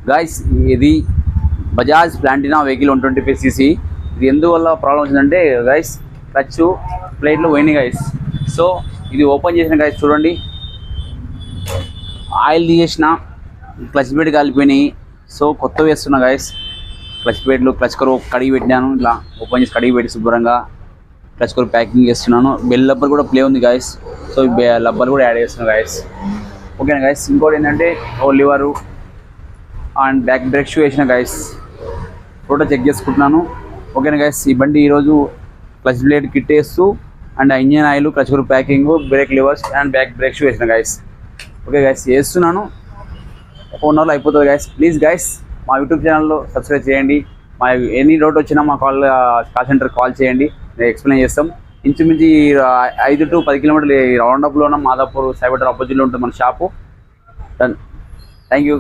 Guys ఇది Bajaj ప్లాంటినా vehicle 125cc. ఇది ఎందువల్ల ప్రాబ్లం వచ్చిందంటే గైస్ క్లచ్ ప్లేట్లు పోయినాయి గైస్. సో ఇది ఓపెన్ చేసిన గైస్ చూడండి, ఆయిల్ తీసేసిన, క్లచ్ ప్లేట్ కాలిపోయినాయి. సో కొత్త వేస్తున్నా గైస్. క్లచ్ ప్లేట్లు క్లచ్ కరు కడిగి పెట్టినాను, ఇట్లా ఓపెన్ చేసి కడిగి పెట్టి శుభ్రంగా క్లచ్ కరు ప్యాకింగ్ చేస్తున్నాను. బెల్ రబ్బర్ కూడా ప్లే ఉంది గైస్. సో రబ్బర్ కూడా యాడ్ చేస్తున్నాను గైస్. ఓకేనా గైస్. ఇంకోటి ఏంటంటే liver and back brake shoe వేసిన గైస్, టోటల్ చెక్ చేసుకుంటున్నాను. ఓకేనా గైస్. ఈ బండి ఈరోజు క్లచ్ ప్లేట్ కిట్ వేస్తూ అండ్ ఇంజన్ ఆయిల్, క్లచ్ కరు packing, brake levers and back brake shoe వేసిన గైస్. ఓకే గైస్, చేస్తున్నాను. 1 అవర్లో అయిపోతుంది గైస్. ప్లీజ్ గైస్ మా యూట్యూబ్ ఛానల్లో సబ్స్క్రైబ్ చేయండి. మా ఎనీ డౌట్ వచ్చినా మా కాల్ సెంటర్ కాల్ చేయండి, నేను ఎక్స్ప్లెయిన్ చేస్తాం. ఇంచుమించి 5 to 10 కిలోమీటర్లు రౌండప్లో ఉన్న మాదాపూర్ సైబర్ ఆపోజిట్లో ఉంటుంది మన షాపు. డన్. Thank you.